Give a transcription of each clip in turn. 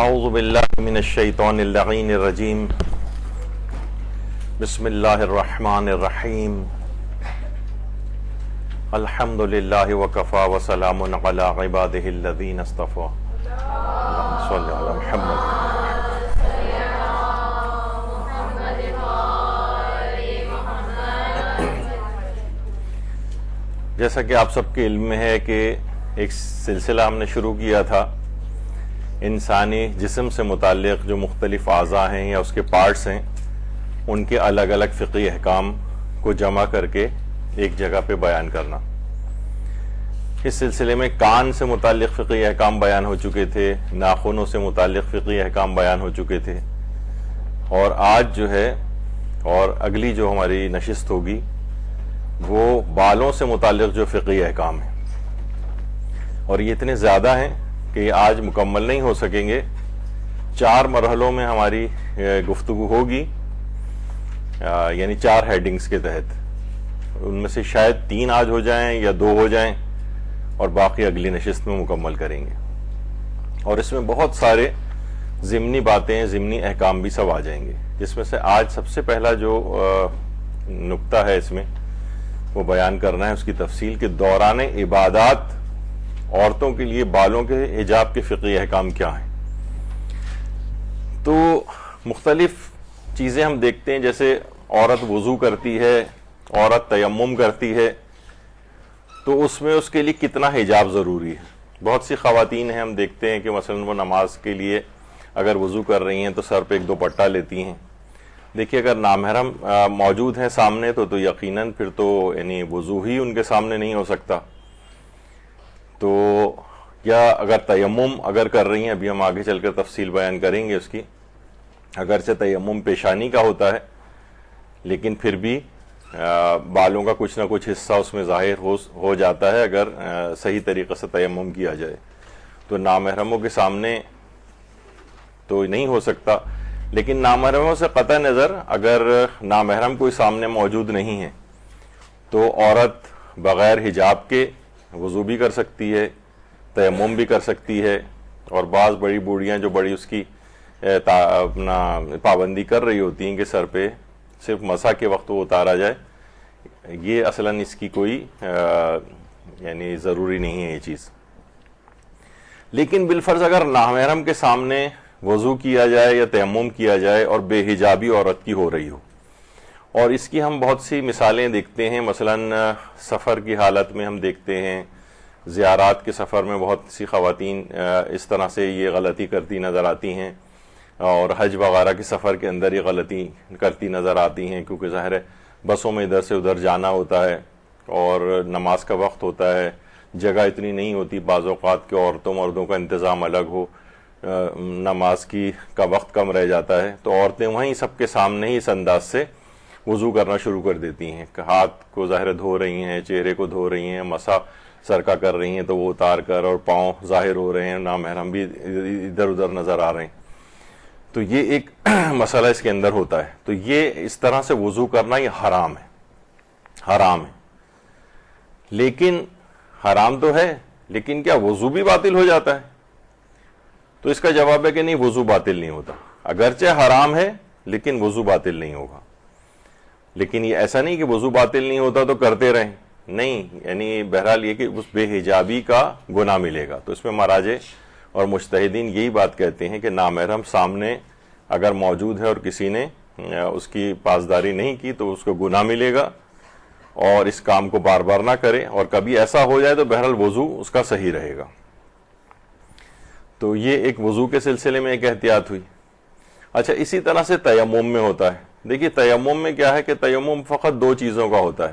اعوذ باللہ من الشیطان اللعین الرجیم بسم اللہ الرحمن الرحیم الحمد للہ وکفی وسلام علی عبادہ الذین اصطفی اللہم صلی علی محمد. جیسا کہ آپ سب کے علم میں ہے کہ ایک سلسلہ ہم نے شروع کیا تھا انسانی جسم سے متعلق جو مختلف اعضاء ہیں یا اس کے پارٹس ہیں ان کے الگ الگ فقہی احکام کو جمع کر کے ایک جگہ پہ بیان کرنا. اس سلسلے میں کان سے متعلق فقہی احکام بیان ہو چکے تھے, ناخنوں سے متعلق فقہی احکام بیان ہو چکے تھے, اور آج جو ہے اور اگلی جو ہماری نشست ہوگی وہ بالوں سے متعلق جو فقہی احکام ہیں, اور یہ اتنے زیادہ ہیں کہ یہ آج مکمل نہیں ہو سکیں گے. 4 مرحلوں میں ہماری گفتگو ہوگی, یعنی 4 ہیڈنگز کے تحت. ان میں سے شاید 3 آج ہو جائیں یا 2 ہو جائیں اور باقی اگلی نشست میں مکمل کریں گے. اور اس میں بہت سارے ضمنی باتیں, ضمنی احکام بھی سب آ جائیں گے, جس میں سے آج سب سے پہلا جو نقطہ ہے اس میں وہ بیان کرنا ہے اس کی تفصیل کہ دوران عبادات عورتوں کے لیے بالوں کے حجاب کے فقہی احکام کیا ہیں. تو مختلف چیزیں ہم دیکھتے ہیں, جیسے عورت وضو کرتی ہے, عورت تیمم کرتی ہے, تو اس میں اس کے لیے کتنا حجاب ضروری ہے. بہت سی خواتین ہیں, ہم دیکھتے ہیں کہ مثلا وہ نماز کے لیے اگر وضو کر رہی ہیں تو سر پہ 1-2 پٹا لیتی ہیں. دیکھیے اگر نامحرم موجود ہیں سامنے تو یقیناً پھر تو یعنی وضو ہی ان کے سامنے نہیں ہو سکتا. تو یا اگر تیمم اگر کر رہی ہیں, ابھی ہم آگے چل کر تفصیل بیان کریں گے اس کی, اگرچہ تیمم پیشانی کا ہوتا ہے لیکن پھر بھی بالوں کا کچھ نہ کچھ حصہ اس میں ظاہر ہو جاتا ہے اگر صحیح طریقے سے تیمم کیا جائے. تو نامحرموں کے سامنے تو نہیں ہو سکتا, لیکن نامحرموں سے قطع نظر اگر نامحرم کوئی سامنے موجود نہیں ہے تو عورت بغیر حجاب کے وضو بھی کر سکتی ہے, تیمم بھی کر سکتی ہے, اور بعض بڑی بوڑھیاں جو بڑی اس کی اپنا پابندی کر رہی ہوتی ہیں کہ سر پہ صرف مسح کے وقت وہ اتارا جائے, یہ اصلاً اس کی کوئی یعنی ضروری نہیں ہے یہ چیز. لیکن بالفرض اگر نامحرم کے سامنے وضو کیا جائے یا تیمم کیا جائے اور بے حجابی عورت کی ہو رہی ہو, اور اس کی ہم بہت سی مثالیں دیکھتے ہیں. مثلاً سفر کی حالت میں ہم دیکھتے ہیں, زیارات کے سفر میں بہت سی خواتین اس طرح سے یہ غلطی کرتی نظر آتی ہیں, اور حج وغیرہ کے سفر کے اندر یہ غلطی کرتی نظر آتی ہیں, کیونکہ ظاہر ہے بسوں میں ادھر سے ادھر جانا ہوتا ہے اور نماز کا وقت ہوتا ہے, جگہ اتنی نہیں ہوتی بعض اوقات کہ عورتوں مردوں کا انتظام الگ ہو, نماز کا وقت کم رہ جاتا ہے, تو عورتیں وہیں سب کے سامنے ہی اس انداز سے وضو کرنا شروع کر دیتی ہیں. ہاتھ کو ظاہر دھو رہی ہیں, چہرے کو دھو رہی ہیں, مسح سر کا کر رہی ہیں تو وہ اتار کر, اور پاؤں ظاہر ہو رہے ہیں, نامحرم بھی ادھر ادھر نظر آ رہے ہیں. تو یہ ایک مسئلہ اس کے اندر ہوتا ہے. تو یہ اس طرح سے وضو کرنا یہ حرام ہے, حرام ہے. لیکن حرام تو ہے, لیکن کیا وضو بھی باطل ہو جاتا ہے؟ تو اس کا جواب ہے کہ نہیں, وضو باطل نہیں ہوتا. اگرچہ حرام ہے لیکن وضو باطل نہیں ہوگا. لیکن یہ ایسا نہیں کہ وضو باطل نہیں ہوتا تو کرتے رہیں, نہیں. یعنی بہرحال یہ کہ اس بے حجابی کا گناہ ملے گا. تو اس میں مراجع اور مجتہدین یہی بات کہتے ہیں کہ نامحرم سامنے اگر موجود ہے اور کسی نے اس کی پاسداری نہیں کی تو اس کو گناہ ملے گا, اور اس کام کو بار بار نہ کرے, اور کبھی ایسا ہو جائے تو بہرحال وضو اس کا صحیح رہے گا. تو یہ ایک وضو کے سلسلے میں ایک احتیاط ہوئی. اچھا, اسی طرح سے تیمم میں ہوتا ہے. دیکھیے تیمم میں کیا ہے کہ تیمم فقط 2 چیزوں کا ہوتا ہے.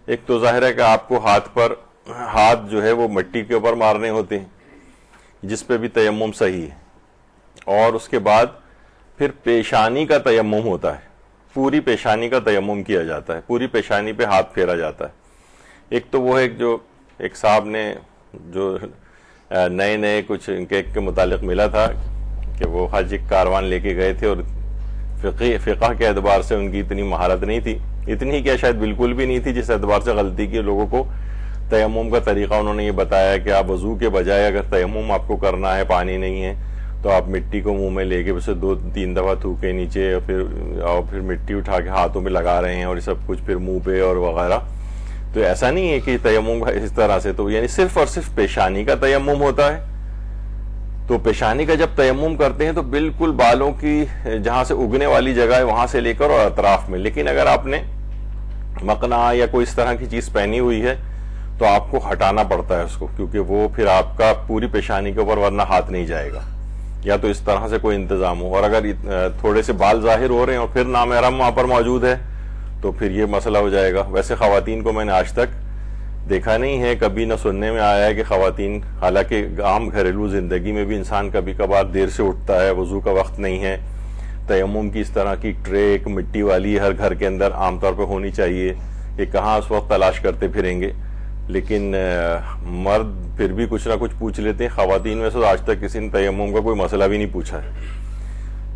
ایک تو ظاہر ہے کہ آپ کو ہاتھ جو ہے وہ مٹی کے اوپر مارنے ہوتے ہیں, جس پہ بھی تیمم صحیح ہے, اور اس کے بعد پھر پیشانی کا تیمم ہوتا ہے. پوری پیشانی کا تیمم کیا جاتا ہے, پوری پیشانی پہ ہاتھ پھیرا جاتا ہے. ایک تو وہ ہے جو ایک صاحب نے جو نئے کچھ ان کے متعلق ملا تھا کہ وہ حج کاروان لے کے گئے تھے, اور فقہ کے اعتبار سے ان کی اتنی مہارت نہیں تھی, اتنی کیا شاید بالکل بھی نہیں تھی, جس اعتبار سے غلطی کی لوگوں کو تیمم کا طریقہ انہوں نے یہ بتایا کہ آپ وضو کے بجائے اگر تیمم آپ کو کرنا ہے, پانی نہیں ہے تو آپ مٹی کو منہ میں لے کے اسے 2-3 دفعہ تھوکے نیچے اور پھر مٹی اٹھا کے ہاتھوں میں لگا رہے ہیں اور یہ سب کچھ پھر منہ پہ اور وغیرہ. تو ایسا نہیں ہے کہ تیمم اس طرح سے, تو یعنی صرف اور صرف پیشانی کا تیمم ہوتا ہے. تو پیشانی کا جب تیمم کرتے ہیں تو بالکل بالوں کی جہاں سے اگنے والی جگہ ہے وہاں سے لے کر اور اطراف میں. لیکن اگر آپ نے مقنا یا کوئی اس طرح کی چیز پہنی ہوئی ہے تو آپ کو ہٹانا پڑتا ہے اس کو, کیونکہ وہ پھر آپ کا پوری پیشانی کے اوپر ورنہ ہاتھ نہیں جائے گا, یا تو اس طرح سے کوئی انتظام ہو. اور اگر تھوڑے سے بال ظاہر ہو رہے ہیں اور پھر نامحرم وہاں پر موجود ہے تو پھر یہ مسئلہ ہو جائے گا. ویسے خواتین کو میں نے آج تک دیکھا نہیں ہے, کبھی نہ سننے میں آیا ہے کہ خواتین, حالانکہ عام گھریلو زندگی میں بھی انسان کبھی کبھار دیر سے اٹھتا ہے, وضو کا وقت نہیں ہے, تیمم کی اس طرح کی ٹرے ایک مٹی والی ہر گھر کے اندر عام طور پہ ہونی چاہیے, یہ کہاں اس وقت تلاش کرتے پھریں گے. لیکن مرد پھر بھی کچھ نہ کچھ پوچھ لیتے ہیں, خواتین میں سے آج تک کسی نے تیمم کا کوئی مسئلہ بھی نہیں پوچھا ہے.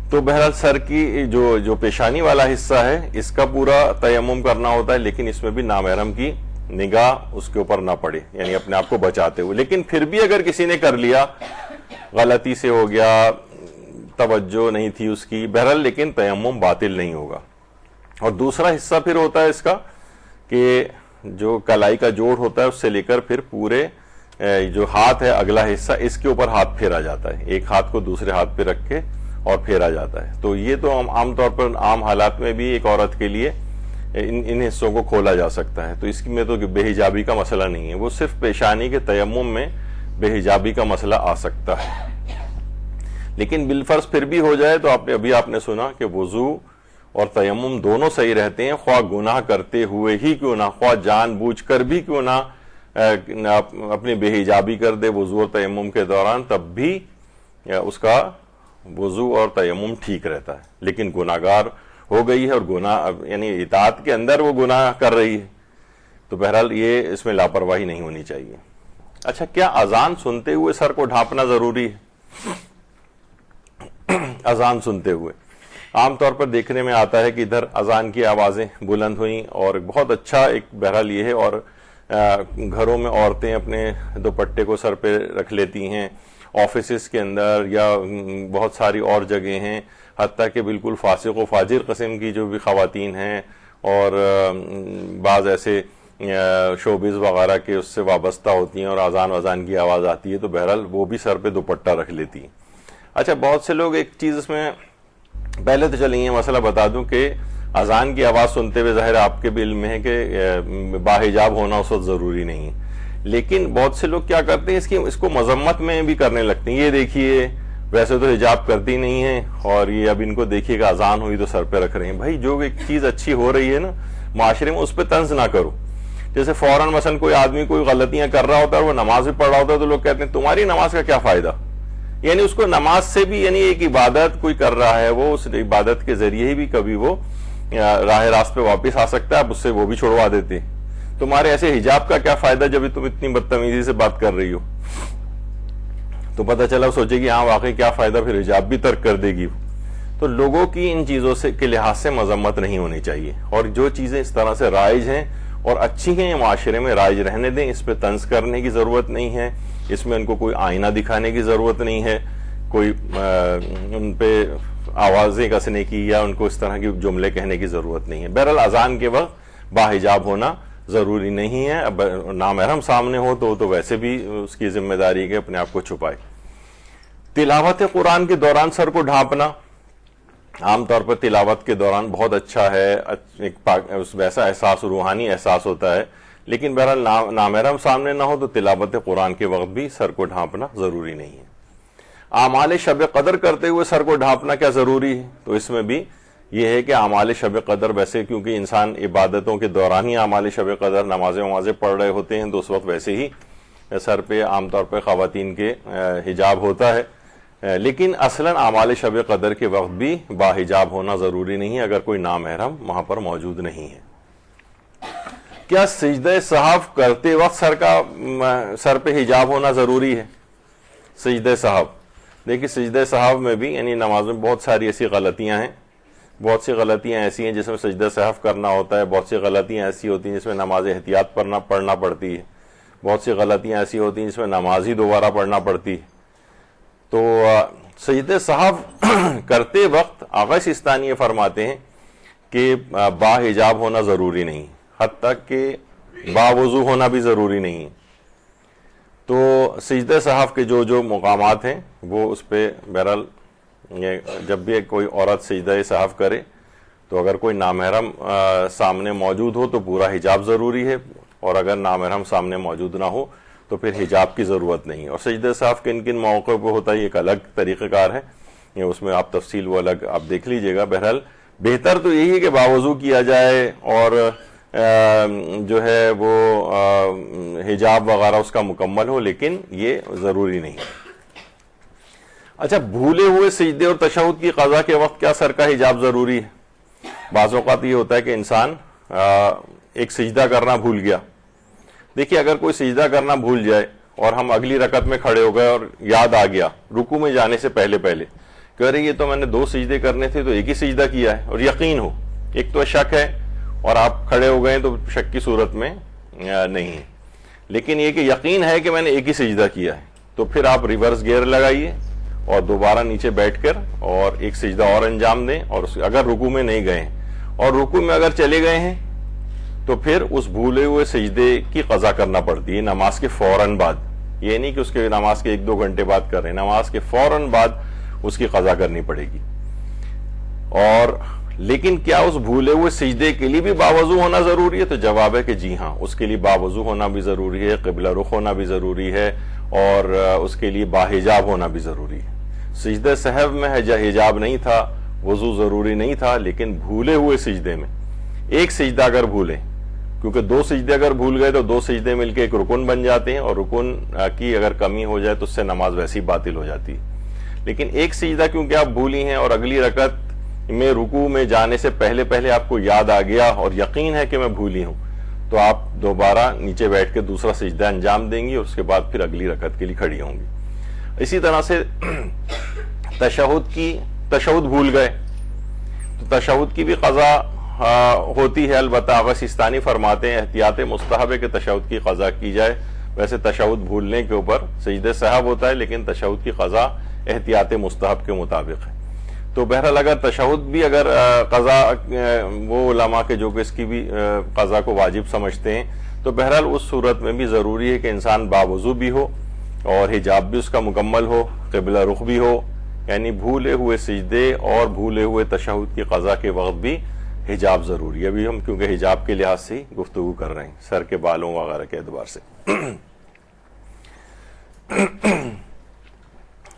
تو بہرحال سر کی جو پیشانی والا حصہ ہے اس کا پورا تیمم کرنا ہوتا ہے, لیکن اس میں بھی نامحرم کی نگاہ اس کے اوپر نہ پڑے, یعنی اپنے آپ کو بچاتے ہوئے. لیکن پھر بھی اگر کسی نے کر لیا, غلطی سے ہو گیا, توجہ نہیں تھی اس کی, بہرحال لیکن تیمم باطل نہیں ہوگا. اور دوسرا حصہ پھر ہوتا ہے اس کا کہ جو کلائی کا جوڑ ہوتا ہے اس سے لے کر پھر پورے جو ہاتھ ہے اگلا حصہ, اس کے اوپر ہاتھ پھیرا جاتا ہے, ایک ہاتھ کو دوسرے ہاتھ پہ رکھ کے اور پھیرا جاتا ہے. تو یہ تو عام طور پر عام حالات میں بھی ایک عورت کے لیے ان حصوں کو کھولا جا سکتا ہے. تو اس میں تو بے حجابی کا مسئلہ نہیں ہے, وہ صرف پیشانی کے تیمم میں بے حجابی کا مسئلہ آ سکتا ہے. لیکن بالفرض پھر بھی ہو جائے تو آپ نے سنا کہ وضو اور تیمم دونوں صحیح رہتے ہیں, خواہ گناہ کرتے ہوئے ہی کیوں نہ, خواہ جان بوجھ کر بھی کیوں نہ اپنی بے حجابی کر دے وضو اور تیمم کے دوران, تب بھی اس کا وضو اور تیمم ٹھیک رہتا ہے. لیکن گناہگار ہو گئی ہے اور گناہ یعنی اطاعت کے اندر وہ گناہ کر رہی ہے, تو بہرحال یہ اس میں لاپرواہی نہیں ہونی چاہیے. اچھا, کیا اذان سنتے ہوئے سر کو ڈھانپنا ضروری ہے؟ اذان سنتے ہوئے عام طور پر دیکھنے میں آتا ہے کہ ادھر اذان کی آوازیں بلند ہوئیں, اور بہت اچھا ایک بہرحال یہ ہے. اور گھروں میں عورتیں اپنے دوپٹے کو سر پہ رکھ لیتی ہیں, آفیسز کے اندر یا بہت ساری اور جگہیں ہیں, حتیٰ کہ بالکل فاسق و فاجر قسم کی جو بھی خواتین ہیں اور بعض ایسے شوبز وغیرہ کے اس سے وابستہ ہوتی ہیں اور اذان کی آواز آتی ہے تو بہرحال وہ بھی سر پہ دوپٹہ رکھ لیتی ہیں. اچھا, بہت سے لوگ ایک چیز اس میں پہلے تو چلیے یہ مسئلہ بتا دوں کہ اذان کی آواز سنتے ہوئے ظاہر آپ کے بھی علم میں ہے کہ باحجاب ہونا اس وقت ضروری نہیں ہے, لیکن بہت سے لوگ کیا کرتے ہیں اس کو مذمت میں بھی کرنے لگتے ہیں. یہ دیکھیے ویسے تو حجاب کرتی نہیں ہے اور یہ اب ان کو دیکھیے کہ اذان ہوئی تو سر پہ رکھ رہے ہیں. بھائی جو ایک چیز اچھی ہو رہی ہے نا معاشرے میں, اس پہ طنز نہ کرو. جیسے فوراً مثلا کوئی آدمی کوئی غلطیاں کر رہا ہوتا ہے اور وہ نماز بھی پڑھ رہا ہوتا ہے تو لوگ کہتے ہیں تمہاری نماز کا کیا فائدہ, یعنی اس کو نماز سے بھی, یعنی ایک عبادت کوئی کر رہا ہے وہ اس عبادت کے ذریعے ہی بھی کبھی وہ راہ راست پہ واپس آ سکتا ہے, اب اس سے وہ بھی چھوڑوا دیتے. تمہارے ایسے حجاب کا کیا فائدہ جب تم اتنی بدتمیزی سے بات کر رہی ہو. تو پتہ چلا سوچے کہ ہاں واقعی کیا فائدہ, پھر حجاب بھی ترک کر دے گی. تو لوگوں کی ان چیزوں سے کے لحاظ سے مذمت نہیں ہونی چاہیے, اور جو چیزیں اس طرح سے رائج ہیں اور اچھی ہیں معاشرے میں رائج رہنے دیں. اس پہ طنز کرنے کی ضرورت نہیں ہے, اس میں ان کو کوئی آئینہ دکھانے کی ضرورت نہیں ہے, کوئی ان پہ آوازیں کسنے کی یا ان کو اس طرح کی جملے کہنے کی ضرورت نہیں ہے. بہرحال اذان کے وقت باحجاب ہونا ضروری نہیں ہے. اب نامحرم سامنے ہو تو ویسے بھی اس کی ذمہ داری ہے کہ اپنے آپ کو چھپائے. تلاوت قرآن کے دوران سر کو ڈھانپنا عام طور پر تلاوت کے دوران بہت اچھا ہے, ایک ویسا احساس, روحانی احساس ہوتا ہے. لیکن بہرحال نامحرم سامنے نہ ہو تو تلاوت قرآن کے وقت بھی سر کو ڈھانپنا ضروری نہیں ہے. اعمال شب قدر کرتے ہوئے سر کو ڈھانپنا کیا ضروری ہے؟ تو اس میں بھی یہ ہے کہ اعمال شب قدر ویسے کیونکہ انسان عبادتوں کے دوران ہی اعمال شب قدر نمازیں پڑھ رہے ہوتے ہیں تو اس وقت ویسے ہی سر پہ عام طور پہ خواتین کے حجاب ہوتا ہے. لیکن اصلاً اعمال شب قدر کے وقت بھی باحجاب ہونا ضروری نہیں ہے اگر کوئی نامحرم وہاں پر موجود نہیں ہے. کیا سجدہ سہو کرتے وقت سر پہ حجاب ہونا ضروری ہے؟ سجدہ سہو, دیکھیے سجدہ سہو میں بھی یعنی نماز میں بہت ساری ایسی غلطیاں ہیں, بہت سی غلطیاں ایسی ہیں جس میں سجدہ سہو کرنا ہوتا ہے, بہت سی غلطیاں ایسی ہوتی ہیں جس میں نماز احتیاط پڑھنا پڑتی ہے, بہت سی غلطیاں ایسی ہوتی ہیں جس میں نماز ہی دوبارہ پڑھنا پڑتی ہے. تو سجدہ سہو کرتے وقت آقا سیستانی یہ فرماتے ہیں کہ با حجاب ہونا ضروری نہیں، حتیٰ کہ با وضو ہونا بھی ضروری نہیں۔ تو سجدہ سہو کے جو مقامات ہیں وہ اس پہ بہرحال جب بھی کوئی عورت سجدہ سہو کرے تو اگر کوئی نامحرم سامنے موجود ہو تو پورا حجاب ضروری ہے، اور اگر نامحرم سامنے موجود نہ ہو تو پھر حجاب کی ضرورت نہیں۔ اور سجدہ سہو کن کن موقع پہ ہوتا ہے یہ ایک الگ طریقہ کار ہے، یہ اس میں آپ تفصیل وہ الگ آپ دیکھ لیجئے گا۔ بہرحال بہتر تو یہی ہے کہ باوضو کیا جائے اور جو ہے وہ حجاب وغیرہ اس کا مکمل ہو، لیکن یہ ضروری نہیں۔ اچھا، بھولے ہوئے سجدے اور تشہد کی قضا کے وقت کیا سر کا حجاب ضروری ہے؟ بعض اوقات یہ ہوتا ہے کہ انسان ایک سجدہ کرنا بھول گیا۔ دیکھیے، اگر کوئی سجدہ کرنا بھول جائے اور ہم اگلی رکعت میں کھڑے ہو گئے اور یاد آ گیا رکوع میں جانے سے پہلے کہ ارے یہ تو میں نے 2 سجدے کرنے تھے تو ایک ہی سجدہ کیا ہے، اور یقین ہو، ایک تو شک ہے اور آپ کھڑے ہو گئے تو شک کی صورت میں نہیں ہے، لیکن یہ کہ یقین ہے کہ میں نے ایک ہی سجدہ کیا ہے، تو پھر آپ ریورس گیئر لگائیے اور دوبارہ نیچے بیٹھ کر اور ایک سجدہ اور انجام دیں، اور اگر رکوع میں نہیں گئے ہیں اور رکوع میں اگر چلے گئے ہیں تو پھر اس بھولے ہوئے سجدے کی قضا کرنا پڑتی ہے نماز کے فوراً بعد۔ یہ نہیں کہ اس کے نماز کے 1-2 گھنٹے بعد کر رہے ہیں، نماز کے فوراً بعد اس کی قضا کرنی پڑے گی۔ اور لیکن کیا اس بھولے ہوئے سجدے کے لیے بھی باوضو ہونا ضروری ہے؟ تو جواب ہے کہ جی ہاں، اس کے لیے باوضو ہونا بھی ضروری ہے، قبلہ رخ ہونا بھی ضروری ہے، اور اس کے لیے باحجاب ہونا بھی ضروری ہے۔ سجدہ سہو میں حجاب نہیں تھا، وضو ضروری نہیں تھا، لیکن بھولے ہوئے سجدے میں ایک سجدہ اگر بھولے، کیونکہ 2 سجدے اگر بھول گئے تو 2 سجدے مل کے ایک رکن بن جاتے ہیں، اور رکن کی اگر کمی ہو جائے تو اس سے نماز ویسی باطل ہو جاتی ہے۔ لیکن ایک سجدہ کیونکہ آپ بھولی ہیں اور اگلی رکعت میں رکوع میں جانے سے پہلے آپ کو یاد آ گیا اور یقین ہے کہ میں بھولی ہوں، تو آپ دوبارہ نیچے بیٹھ کے دوسرا سجدہ انجام دیں گی، اور اس کے بعد پھر اگلی رکعت کے لیے کھڑی ہوں گی۔ اسی طرح سے تشہد بھول گئے تو تشہد کی بھی قضا ہوتی ہے، البتہ آقا سیستانی فرماتے ہیں احتیاط مستحب ہے کہ تشہد کی قضا کی جائے۔ ویسے تشہد بھولنے کے اوپر سجدہ سہو ہوتا ہے، لیکن تشہد کی قضا احتیاط مستحب کے مطابق ہے۔ تو بہرحال اگر تشہد بھی اگر قضا، وہ علماء کے جو کہ اس کی بھی قضا کو واجب سمجھتے ہیں، تو بہرحال اس صورت میں بھی ضروری ہے کہ انسان باوضو بھی ہو اور حجاب بھی اس کا مکمل ہو، قبلہ رخ بھی ہو، یعنی بھولے ہوئے سجدے اور بھولے ہوئے تشہد کی قضا کے وقت بھی حجاب ضروری ہے۔ ابھی ہم کیونکہ حجاب کے لحاظ سے گفتگو کر رہے ہیں، سر کے بالوں وغیرہ کے اعتبار سے۔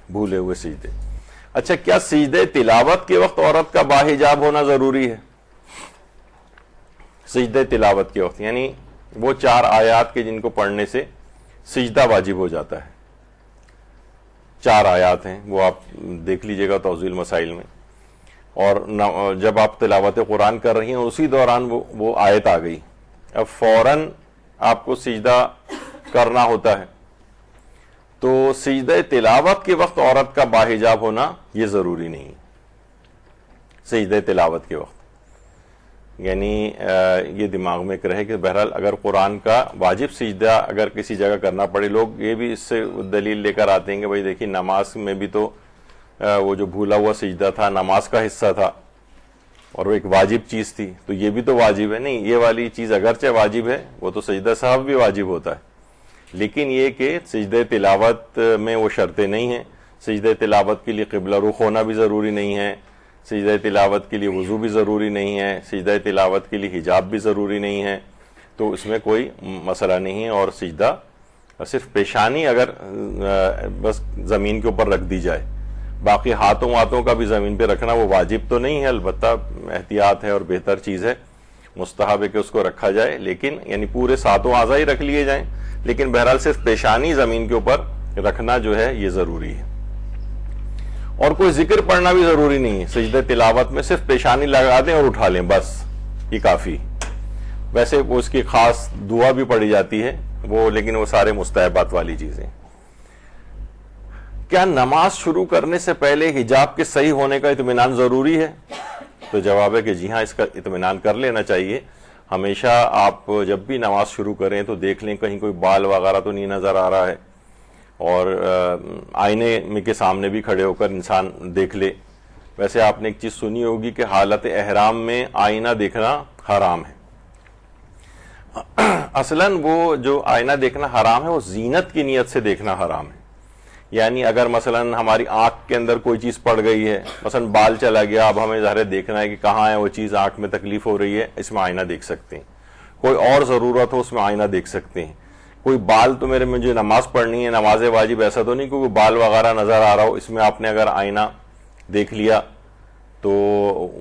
بھولے ہوئے سجدے۔ اچھا، کیا سجدے تلاوت کے وقت عورت کا باحجاب ہونا ضروری ہے؟ سجدے تلاوت کے وقت، یعنی وہ 4 آیات کے جن کو پڑھنے سے سجدہ واجب ہو جاتا ہے۔ 4 آیات ہیں، وہ آپ دیکھ لیجئے گا توضیح المسائل میں، اور جب آپ تلاوت قرآن کر رہی ہیں اسی دوران وہ آیت آ گئی، اب فوراً آپ کو سجدہ کرنا ہوتا ہے، تو سجدہ تلاوت کے وقت عورت کا باحجاب ہونا یہ ضروری نہیں۔ سجدہ تلاوت کے وقت یعنی یہ دماغ میں ایک رہے کہ بہرحال اگر قرآن کا واجب سجدہ اگر کسی جگہ کرنا پڑے، لوگ یہ بھی اس سے دلیل لے کر آتے ہیں کہ بھائی دیکھیے نماز میں بھی تو وہ جو بھولا ہوا سجدہ تھا نماز کا حصہ تھا اور وہ ایک واجب چیز تھی، تو یہ بھی تو واجب ہے۔ نہیں، یہ والی چیز اگرچہ واجب ہے، وہ تو سجدہ سہو بھی واجب ہوتا ہے، لیکن یہ کہ سجدہ تلاوت میں وہ شرطیں نہیں ہیں۔ سجدہ تلاوت کے لیے قبلہ رخ ہونا بھی ضروری نہیں ہے، سجدہ تلاوت کے لیے وضو بھی ضروری نہیں ہے، سجدہ تلاوت کے لیے حجاب بھی ضروری نہیں ہے، تو اس میں کوئی مسئلہ نہیں ہے۔ اور سجدہ صرف پیشانی اگر بس زمین کے اوپر رکھ دی جائے، باقی ہاتھوں کا بھی زمین پہ رکھنا وہ واجب تو نہیں ہے، البتہ احتیاط ہے اور بہتر چیز ہے، مستحب ہے کہ اس کو رکھا جائے، لیکن یعنی پورے 7 اعضاء ہی رکھ لیے جائیں، لیکن بہرحال صرف پیشانی زمین کے اوپر رکھنا جو ہے یہ ضروری ہے۔ اور کوئی ذکر پڑھنا بھی ضروری نہیں ہے، سجدہ تلاوت میں صرف پیشانی لگا دیں اور اٹھا لیں، بس یہ کافی۔ ویسے وہ اس کی خاص دعا بھی پڑھی جاتی ہے وہ، لیکن وہ سارے مستحبات والی چیزیں۔ کیا نماز شروع کرنے سے پہلے حجاب کے صحیح ہونے کا اطمینان ضروری ہے؟ تو جواب ہے کہ جی ہاں، اس کا اطمینان کر لینا چاہیے۔ ہمیشہ آپ جب بھی نماز شروع کریں تو دیکھ لیں کہیں کوئی بال وغیرہ تو نہیں نظر آ رہا ہے، اور آئینے میں کے سامنے بھی کھڑے ہو کر انسان دیکھ لے. ویسے آپ نے ایک چیز سنی ہوگی کہ حالت احرام میں آئینہ دیکھنا حرام ہے. اصلاً وہ جو آئینہ دیکھنا حرام ہے وہ زینت کی نیت سے دیکھنا حرام ہے. یعنی اگر مثلاً ہماری آنکھ کے اندر کوئی چیز پڑ گئی ہے, مثلاً بال چلا گیا, اب ہمیں ظاہر دیکھنا ہے کہ کہاں ہے وہ چیز, آنکھ میں تکلیف ہو رہی ہے, اس میں آئینہ دیکھ سکتے ہیں. کوئی اور ضرورت ہو اس میں آئینہ دیکھ سکتے ہیں. کوئی بال تو میرے مجھے نماز پڑھنی ہے, نماز واجب, ایسا تو نہیں کہ کوئی بال وغیرہ نظر آ رہا ہو, اس میں آپ نے اگر آئینہ دیکھ لیا تو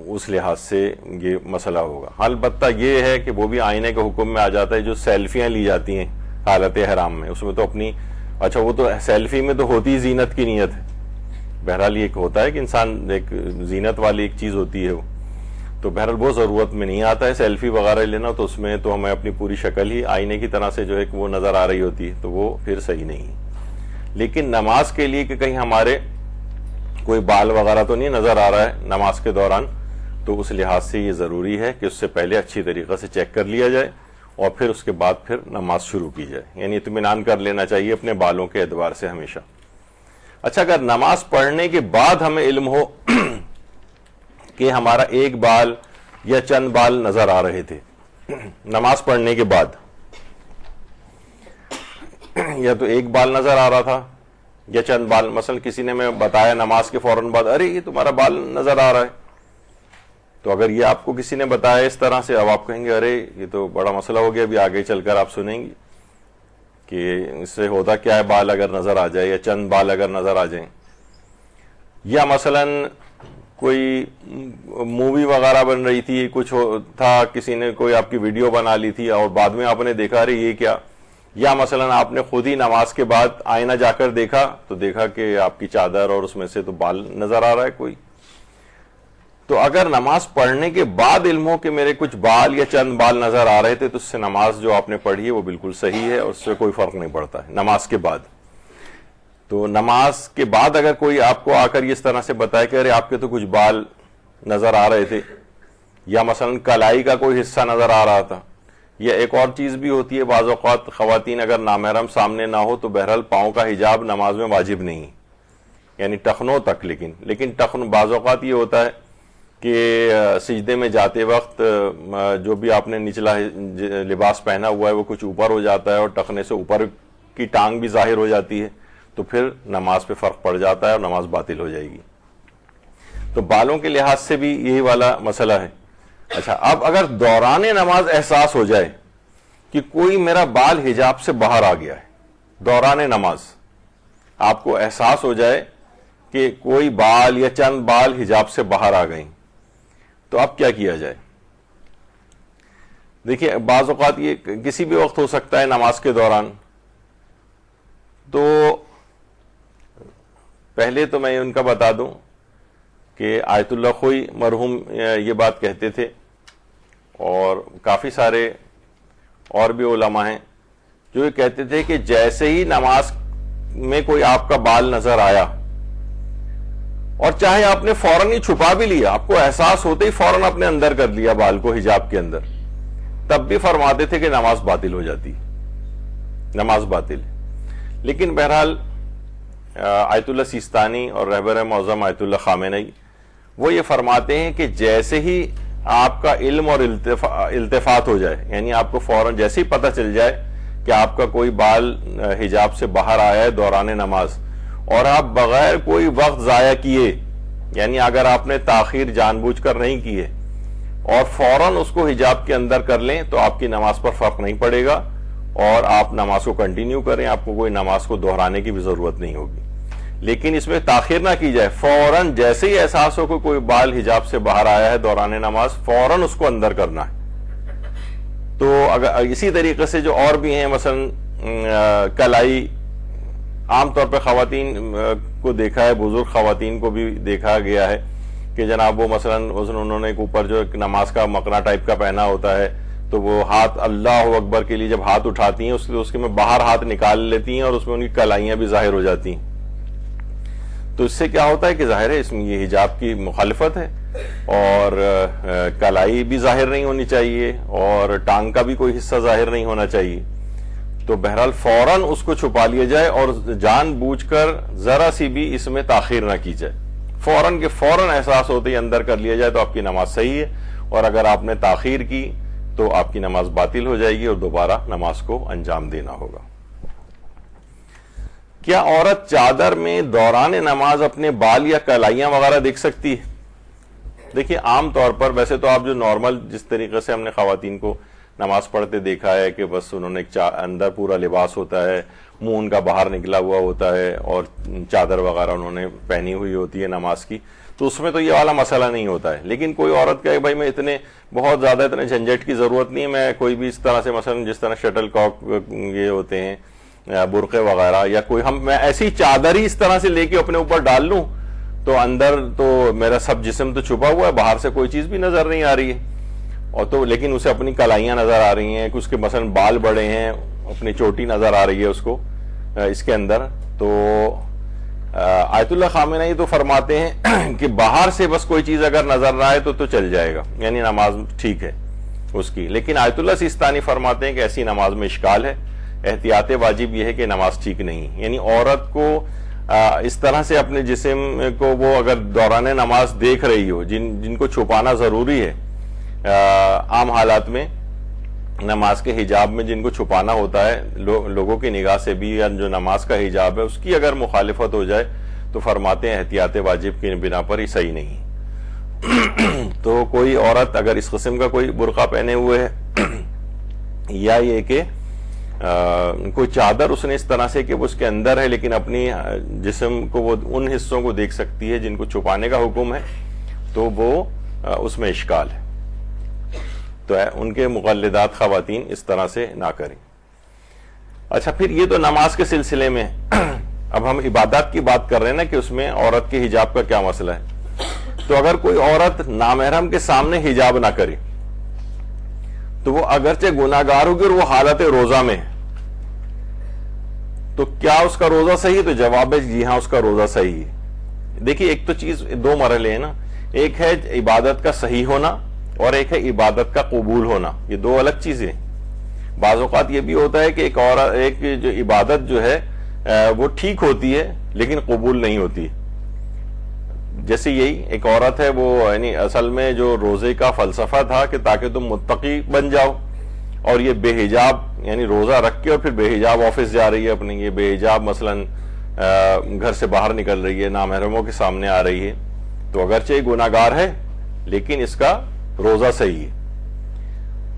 اس لحاظ سے یہ مسئلہ ہوگا. البتہ یہ ہے کہ وہ بھی آئینے کے حکم میں آ جاتا ہے جو سیلفیاں لی جاتی ہیں حالت حرام میں, اس میں تو اپنی اچھا وہ تو سیلفی میں تو ہوتی زینت کی نیت ہے. بہرحال یہ ایک ہوتا ہے کہ انسان ایک زینت والی ایک چیز ہوتی ہے وہ, تو بہرحال وہ ضرورت میں نہیں آتا ہے سیلفی وغیرہ لینا, تو اس میں تو ہمیں اپنی پوری شکل ہی آئینے کی طرح سے جو ہے کہ وہ نظر آ رہی ہوتی ہے, تو وہ پھر صحیح نہیں ہے. لیکن نماز کے لیے کہ کہیں ہمارے کوئی بال وغیرہ تو نہیں نظر آ رہا ہے نماز کے دوران, تو اس لحاظ سے یہ ضروری ہے کہ اس سے پہلے اچھی طریقے سے چیک کر لیا جائے اور پھر اس کے بعد پھر نماز شروع کی جائے. یعنی اطمینان کر لینا چاہیے اپنے بالوں کے اعتبار سے ہمیشہ. اچھا, اگر نماز پڑھنے کے بعد ہمیں علم ہو کہ ہمارا ایک بال یا چند بال نظر آ رہے تھے نماز پڑھنے کے بعد, یا تو ایک بال نظر آ رہا تھا یا چند بال, مثلا کسی نے میں بتایا نماز کے فوراً بعد, ارے یہ تمہارا بال نظر آ رہا ہے, تو اگر یہ آپ کو کسی نے بتایا اس طرح سے, اب آپ کہیں گے ارے یہ تو بڑا مسئلہ ہو گیا, ابھی آگے چل کر آپ سنیں گے کہ اس سے ہوتا کیا ہے بال اگر نظر آ جائے یا چند بال اگر نظر آ جائیں. یا مثلا کوئی مووی وغیرہ بن رہی تھی, کچھ تھا, کسی نے کوئی آپ کی ویڈیو بنا لی تھی اور بعد میں آپ نے دیکھا ارے یہ کیا, یا مثلا آپ نے خود ہی نماز کے بعد آئینہ جا کر دیکھا تو دیکھا کہ آپ کی چادر اور اس میں سے تو بال نظر آ رہا ہے کوئی. تو اگر نماز پڑھنے کے بعد علم ہو کہ میرے کچھ بال یا چند بال نظر آ رہے تھے, تو اس سے نماز جو آپ نے پڑھی ہے وہ بالکل صحیح ہے اور اس سے کوئی فرق نہیں پڑتا ہے نماز کے بعد. تو نماز کے بعد اگر کوئی آپ کو آ کر اس طرح سے بتائے کہ ارے آپ کے تو کچھ بال نظر آ رہے تھے, یا مثلا کلائی کا کوئی حصہ نظر آ رہا تھا, یا ایک اور چیز بھی ہوتی ہے بعض اوقات خواتین اگر نامحرم سامنے نہ ہو تو بہرحال پاؤں کا حجاب نماز میں واجب نہیں, یعنی ٹخنوں تک. لیکن ٹخن بعض اوقات یہ ہوتا ہے کہ سجدے میں جاتے وقت جو بھی آپ نے نچلا لباس پہنا ہوا ہے وہ کچھ اوپر ہو جاتا ہے اور ٹخنے سے اوپر کی ٹانگ بھی ظاہر ہو جاتی ہے, تو پھر نماز پہ فرق پڑ جاتا ہے اور نماز باطل ہو جائے گی. تو بالوں کے لحاظ سے بھی یہی والا مسئلہ ہے. اچھا, اب اگر دوران نماز احساس ہو جائے کہ کوئی میرا بال حجاب سے باہر آ گیا ہے, دوران نماز آپ کو احساس ہو جائے کہ کوئی بال یا چند بال حجاب سے باہر آ گئیں, تو اب کیا کیا جائے؟ دیکھیے بعض اوقات یہ کسی بھی وقت ہو سکتا ہے نماز کے دوران. تو پہلے تو میں ان کا بتا دوں کہ آیت اللہ خوئی مرحوم یہ بات کہتے تھے, اور کافی سارے اور بھی علماء ہیں جو یہ کہتے تھے کہ جیسے ہی نماز میں کوئی آپ کا بال نظر آیا, اور چاہے آپ نے فوراً ہی چھپا بھی لیا, آپ کو احساس ہوتے ہی فوراً اپنے اندر کر لیا بال کو حجاب کے اندر, تب بھی فرماتے تھے کہ نماز باطل ہو جاتی, نماز باطل. لیکن بہرحال آیت اللہ سیستانی اور رہبر معظم آیت اللہ خامنئی وہ یہ فرماتے ہیں کہ جیسے ہی آپ کا علم اور التفات ہو جائے, یعنی آپ کو فوراً جیسے ہی پتہ چل جائے کہ آپ کا کوئی بال حجاب سے باہر آیا ہے دوران نماز, اور آپ بغیر کوئی وقت ضائع کیے, یعنی اگر آپ نے تاخیر جان بوجھ کر نہیں کی ہے اور فوراً اس کو حجاب کے اندر کر لیں, تو آپ کی نماز پر فرق نہیں پڑے گا اور آپ نماز کو کنٹینیو کریں, آپ کو کوئی نماز کو دہرانے کی بھی ضرورت نہیں ہوگی. لیکن اس میں تاخیر نہ کی جائے, فوراً جیسے ہی احساس ہو کہ کوئی بال حجاب سے باہر آیا ہے دوران نماز, فوراً اس کو اندر کرنا ہے. تو اگر اسی طریقے سے جو اور بھی ہیں, مثلا کلائی, عام طور پہ خواتین کو دیکھا ہے, بزرگ خواتین کو بھی دیکھا گیا ہے کہ جناب وہ مثلا انہوں نے اوپر جو نماز کا مقنا ٹائپ کا پہنا ہوتا ہے, تو وہ ہاتھ اللہ اکبر کے لیے جب ہاتھ اٹھاتی ہیں اس کے میں باہر ہاتھ نکال لیتی ہیں اور اس میں ان کی کلائیاں بھی ظاہر ہو جاتی ہیں. تو اس سے کیا ہوتا ہے کہ ظاہر ہے اس میں یہ حجاب کی مخالفت ہے, اور کلائی بھی ظاہر نہیں ہونی چاہیے اور ٹانگ کا بھی کوئی حصہ ظاہر نہیں ہونا چاہیے. تو بہرحال فوراً اس کو چھپا لیا جائے اور جان بوجھ کر ذرا سی بھی اس میں تاخیر نہ کی جائے. فوراً کے فوراً احساس ہوتے ہی اندر کر لیا جائے تو آپ کی نماز صحیح ہے, اور اگر آپ نے تاخیر کی تو آپ کی نماز باطل ہو جائے گی اور دوبارہ نماز کو انجام دینا ہوگا. کیا عورت چادر میں دوران نماز اپنے بال یا کلائیاں وغیرہ دیکھ سکتی ہے؟ دیکھیے عام طور پر ویسے تو آپ جو نارمل جس طریقے سے ہم نے خواتین کو نماز پڑھتے دیکھا ہے کہ بس انہوں نے اندر پورا لباس ہوتا ہے, منہ ان کا باہر نکلا ہوا ہوتا ہے اور چادر وغیرہ انہوں نے پہنی ہوئی ہوتی ہے نماز کی, تو اس میں تو یہ والا مسئلہ نہیں ہوتا ہے. لیکن کوئی عورت کہے بھائی میں بہت زیادہ اتنے جھنجھٹ کی ضرورت نہیں ہے, میں کوئی بھی اس طرح سے مثلا جس طرح شٹل کاک یہ ہوتے ہیں برقعے وغیرہ, یا کوئی میں ایسی چادر ہی اس طرح سے لے کے اپنے اوپر ڈال لوں تو اندر تو میرا سب جسم تو چھپا ہوا ہے, باہر سے کوئی چیز بھی نظر نہیں آ رہی ہے, اور تو لیکن اسے اپنی کلائیاں نظر آ رہی ہیں, اس کے مثلا بال بڑے ہیں, اپنی چوٹی نظر آ رہی ہے اس کو اس کے اندر. تو آیت اللہ خامنہئی تو فرماتے ہیں کہ باہر سے بس کوئی چیز اگر نظر نہ آئے تو چل جائے گا, یعنی نماز ٹھیک ہے اس کی. لیکن آیت اللہ سیستانی فرماتے ہیں کہ ایسی نماز میں اشکال ہے, احتیاط واجب یہ ہے کہ نماز ٹھیک نہیں. یعنی عورت کو اس طرح سے اپنے جسم کو وہ اگر دوران نماز دیکھ رہی ہو, جن کو چھپانا ضروری ہے عام حالات میں, نماز کے حجاب میں جن کو چھپانا ہوتا ہے لوگوں کی نگاہ سے بھی, یا جو نماز کا حجاب ہے اس کی اگر مخالفت ہو جائے تو فرماتے ہیں احتیاط واجب کی بنا پر ہی صحیح نہیں. تو کوئی عورت اگر اس قسم کا کوئی برقع پہنے ہوئے ہے یا یہ کہ کوئی چادر اس نے اس طرح سے کہ وہ اس کے اندر ہے لیکن اپنی جسم کو وہ ان حصوں کو دیکھ سکتی ہے جن کو چھپانے کا حکم ہے, تو وہ اس میں اشکال ہے. تو ان کے مقلدات خواتین اس طرح سے نہ کریں. اچھا, پھر یہ تو نماز کے سلسلے میں. اب ہم عبادات کی بات کر رہے ہیں نا کہ اس میں عورت کے حجاب کا کیا مسئلہ ہے. تو اگر کوئی عورت نامحرم کے سامنے حجاب نہ کرے تو وہ اگرچہ گناہگار ہوگی اور وہ حالت روزہ میں ہے, تو کیا اس کا روزہ صحیح ہے؟ تو جواب ہے جی ہاں, اس کا روزہ صحیح ہے. دیکھیے ایک تو چیز دو مرحلے ہیں نا, ایک ہے عبادت کا صحیح ہونا اور ایک ہے عبادت کا قبول ہونا, یہ دو الگ چیزیں. بعض اوقات یہ بھی ہوتا ہے کہ ایک جو عبادت جو ہے وہ ٹھیک ہوتی ہے لیکن قبول نہیں ہوتی. جیسے یہی ایک عورت ہے, وہ یعنی اصل میں جو روزے کا فلسفہ تھا کہ تاکہ تم متقی بن جاؤ, اور یہ بے حجاب یعنی روزہ رکھ کے اور پھر بے حجاب آفس جا رہی ہے اپنے, یہ بے حجاب مثلا گھر سے باہر نکل رہی ہے, نامحرموں کے سامنے آ رہی ہے, تو اگرچہ یہ گناہگار ہے لیکن اس کا روزہ صحیح ہے.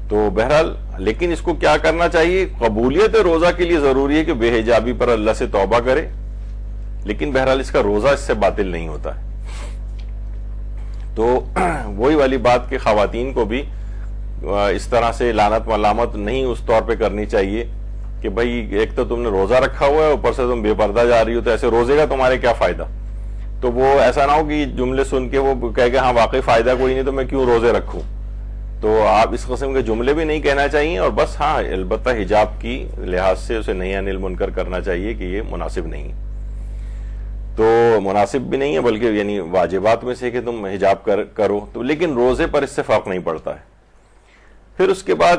تو بہرحال لیکن اس کو کیا کرنا چاہیے, قبولیت روزہ کے لیے ضروری ہے کہ بے حجابی پر اللہ سے توبہ کرے, لیکن بہرحال اس کا روزہ اس سے باطل نہیں ہوتا ہے. تو وہی والی بات کہ خواتین کو بھی اس طرح سے لعنت ملامت نہیں اس طور پہ کرنی چاہیے کہ بھئی ایک تو تم نے روزہ رکھا ہوا ہے, اوپر سے تم بے پردہ جا رہی ہو, تو ایسے روزے کا تمہارے کیا فائدہ. تو وہ ایسا نہ ہو کہ جملے سن کے وہ کہے کہ ہاں واقعی فائدہ کوئی نہیں تو میں کیوں روزے رکھوں. تو آپ اس قسم کے جملے بھی نہیں کہنا چاہیے, اور بس ہاں البتہ حجاب کی لحاظ سے اسے نہی عن المنکر کرنا چاہیے کہ یہ مناسب نہیں. تو مناسب بھی نہیں ہے بلکہ یعنی واجبات میں سے کہ تم حجاب کرو, تو لیکن روزے پر اس سے فرق نہیں پڑتا ہے. پھر اس کے بعد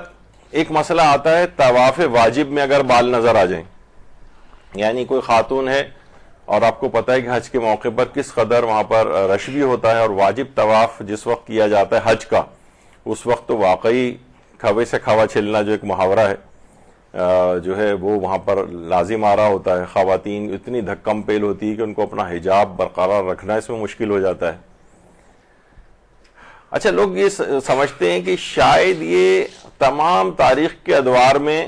ایک مسئلہ آتا ہے طواف واجب میں اگر بال نظر آ جائیں, یعنی کوئی خاتون ہے اور آپ کو پتہ ہے کہ حج کے موقع پر کس قدر وہاں پر رش بھی ہوتا ہے, اور واجب طواف جس وقت کیا جاتا ہے حج کا, اس وقت تو واقعی کھوے سے کھوا چھلنا جو ایک محاورہ ہے جو ہے وہ وہاں پر لازم آ رہا ہوتا ہے. خواتین اتنی دھکم پیل ہوتی ہے کہ ان کو اپنا حجاب برقرار رکھنا اس میں مشکل ہو جاتا ہے. اچھا, لوگ یہ سمجھتے ہیں کہ شاید یہ تمام تاریخ کے ادوار میں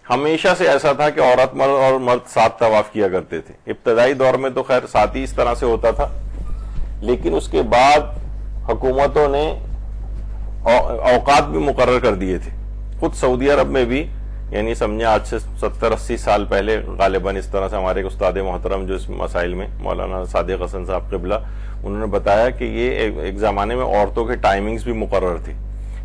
ہمیشہ سے ایسا تھا کہ عورت اور مرد ساتھ طواف کیا کرتے تھے. ابتدائی دور میں تو خیر ساتھ ہی اس طرح سے ہوتا تھا, لیکن اس کے بعد حکومتوں نے اوقات بھی مقرر کر دیے تھے. خود سعودی عرب میں بھی یعنی سمجھیں آج سے 70-80 سال پہلے غالباً اس طرح سے ہمارے ایک استاد محترم جو اس مسائل میں مولانا صادق حسن صاحب قبلہ, انہوں نے بتایا کہ یہ ایک زمانے میں عورتوں کے ٹائمنگز بھی مقرر تھی.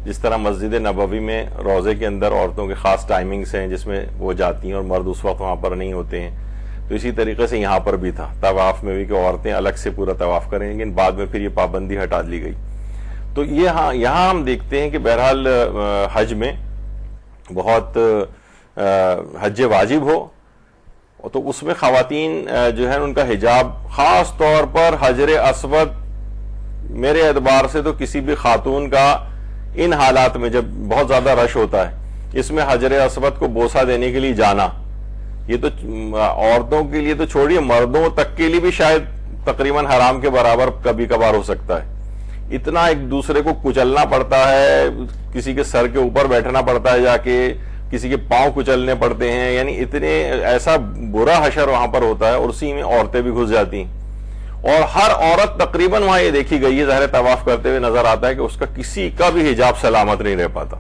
جس طرح مسجد نبوی میں روزے کے اندر عورتوں کے خاص ٹائمنگز ہیں جس میں وہ جاتی ہیں اور مرد اس وقت وہاں پر نہیں ہوتے ہیں, تو اسی طریقے سے یہاں پر بھی تھا طواف میں بھی کہ عورتیں الگ سے پورا طواف کریں, لیکن بعد میں پھر یہ پابندی ہٹا لی گئی. تو یہ یہاں ہم دیکھتے ہیں کہ بہرحال حج میں بہت حج واجب ہو تو اس میں خواتین جو ہے ان کا حجاب، خاص طور پر حجر اسود، میرے اعتبار سے تو کسی بھی خاتون کا ان حالات میں جب بہت زیادہ رش ہوتا ہے، اس میں حجر اسود کو بوسہ دینے کے لیے جانا، یہ تو عورتوں کے لیے تو چھوڑیے، مردوں تک کے لیے بھی شاید تقریباً حرام کے برابر کبھی کبھار ہو سکتا ہے۔ اتنا ایک دوسرے کو کچلنا پڑتا ہے، کسی کے سر کے اوپر بیٹھنا پڑتا ہے، جا کے کسی کے پاؤں کچلنے پڑتے ہیں، یعنی اتنے ایسا برا حشر وہاں پر ہوتا ہے، اور اسی میں عورتیں بھی گھس جاتی ہیں۔ اور ہر عورت تقریباً وہاں یہ دیکھی گئی ہے، ظاہر طواف کرتے ہوئے نظر آتا ہے کہ اس کا کسی کا بھی حجاب سلامت نہیں رہ پاتا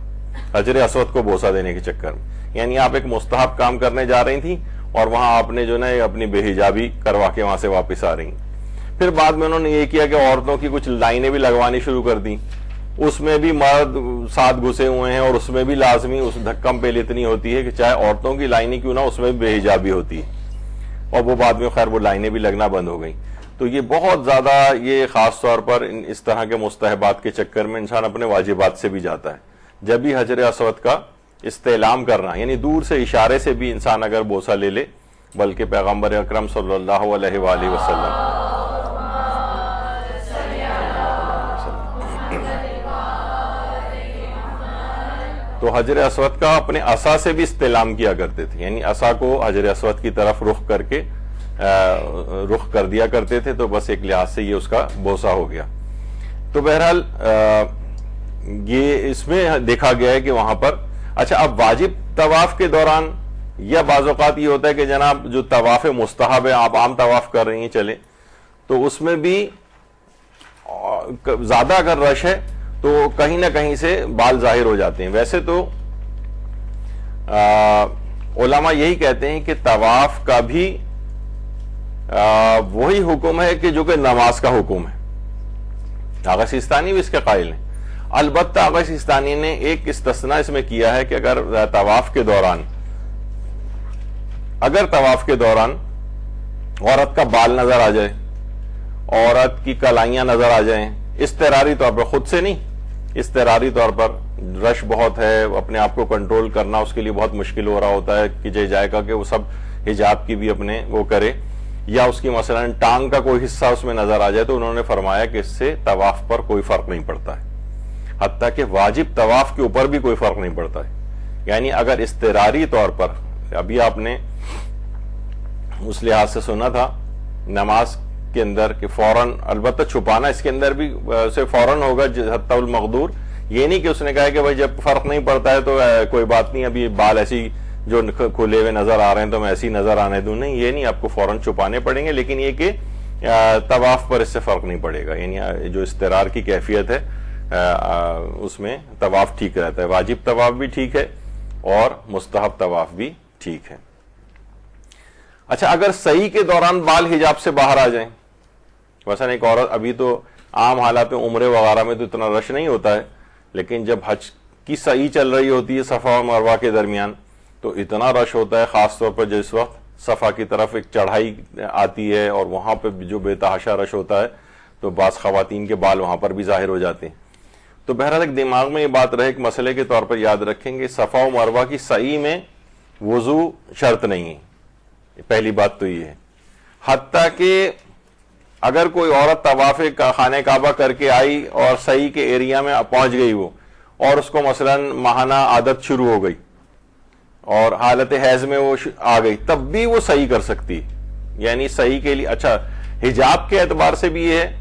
حجر اسود کو بوسہ دینے کے چکر میں۔ یعنی آپ ایک مستحب کام کرنے جا رہی تھیں اور وہاں آپ نے جو نا اپنی بے حجابی کروا کے وہاں سے واپس آ رہی ہیں۔ پھر بعد میں انہوں نے یہ کیا کہ عورتوں کی کچھ لائنیں بھی لگوانی شروع کر دیں، اس میں بھی مرد ساتھ گھسے ہوئے ہیں، اور اس میں بھی لازمی اس دھکم پہ اتنی ہوتی ہے کہ چاہے عورتوں کی لائنیں کیوں نہ، اس میں بھی بے حجابی ہوتی ہے، اور وہ بعد میں خیر وہ لائنیں بھی لگنا بند ہو گئیں۔ تو یہ بہت زیادہ، یہ خاص طور پر اس طرح کے مستحبات کے چکر میں انسان اپنے واجبات سے بھی جاتا ہے۔ جب بھی حجر اسود کا استعلام کرنا، یعنی دور سے اشارے سے بھی انسان اگر بوسہ لے لے، بلکہ پیغمبر اکرم صلی اللہ علیہ وآلہ وسلم تو حجر اسود کا اپنے عصا سے بھی استعلام کیا کرتے تھے، یعنی عصا کو حجر اسود کی طرف رخ کر کے رخ کر دیا کرتے تھے، تو بس ایک لحاظ سے یہ اس کا بوسہ ہو گیا۔ تو بہرحال یہ اس میں دیکھا گیا ہے کہ وہاں پر اچھا، اب واجب طواف کے دوران یا بعض اوقات یہ ہوتا ہے کہ جناب جو طواف مستحب ہے، آپ عام طواف کر رہی ہیں چلے، تو اس میں بھی زیادہ اگر رش ہے تو کہیں نہ کہیں سے بال ظاہر ہو جاتے ہیں۔ ویسے تو علماء یہی کہتے ہیں کہ طواف کا بھی وہی حکم ہے کہ جو کہ نماز کا حکم ہے۔ آغا سیستانی بھی اس کے قائل ہیں، البتہ آغا سیستانی نے ایک استثناء اس میں کیا ہے کہ اگر طواف کے دوران عورت کا بال نظر آ جائے، عورت کی کلائیاں نظر آ جائیں، اضطراری طور پر، خود سے نہیں، اضطراری طور پر رش بہت ہے، اپنے آپ کو کنٹرول کرنا اس کے لیے بہت مشکل ہو رہا ہوتا ہے کہ جائے گا کہ وہ سب حجاب کی بھی اپنے وہ کرے، یا اس کی مثلا ٹانگ کا کوئی حصہ اس میں نظر آ جائے، تو انہوں نے فرمایا کہ اس سے طواف پر کوئی فرق نہیں پڑتا ہے، حتیٰ کہ واجب طواف کے اوپر بھی کوئی فرق نہیں پڑتا ہے۔ یعنی اگر اضطراری طور پر، ابھی آپ نے اس لحاظ سے سنا تھا نماز کے اندر کہ فوراً، البتہ چھپانا اس کے اندر بھی اسے فوراً ہوگا حتی المقدور، یہ نہیں کہ اس نے کہا کہ بھائی جب فرق نہیں پڑتا ہے تو کوئی بات نہیں، ابھی بال ایسی جو کھلے ہوئے نظر آ رہے ہیں تو میں ایسی نظر آنے دوں، نہیں، یہ نہیں، آپ کو فوراً چھپانے پڑیں گے، لیکن یہ کہ طواف پر اس سے فرق نہیں پڑے گا، یعنی جو اضطرار کی کیفیت ہے اس میں طواف ٹھیک رہتا ہے، واجب طواف بھی ٹھیک ہے اور مستحب طواف بھی ٹھیک ہے۔ اچھا، اگر سعی کے دوران بال حجاب سے باہر آ جائیں، مثلا ایک عورت، ابھی تو عام حالات میں عمرے وغیرہ میں تو اتنا رش نہیں ہوتا ہے، لیکن جب حج کی سعی چل رہی ہوتی ہے صفا و مروہ کے درمیان تو اتنا رش ہوتا ہے، خاص طور پر جس وقت صفا کی طرف ایک چڑھائی آتی ہے اور وہاں پہ جو بے تحاشا رش ہوتا ہے تو بعض خواتین کے بال وہاں پر بھی ظاہر ہو جاتے ہیں۔ تو بہرحال ایک دماغ میں یہ بات رہے، ایک مسئلے کے طور پر یاد رکھیں گے، صفا و مروہ کی سعی میں وضو شرط نہیں ہے، پہلی بات تو یہ ہے، حتیٰ کہ اگر کوئی عورت طواف خانہ کعبہ کر کے آئی اور سعی کے ایریا میں پہنچ گئی وہ، اور اس کو مثلا ماہانہ عادت شروع ہو گئی اور حالت حیض میں وہ آ گئی، تب بھی وہ سعی کر سکتی، یعنی سعی کے لیے۔ اچھا، حجاب کے اعتبار سے بھی یہ ہے،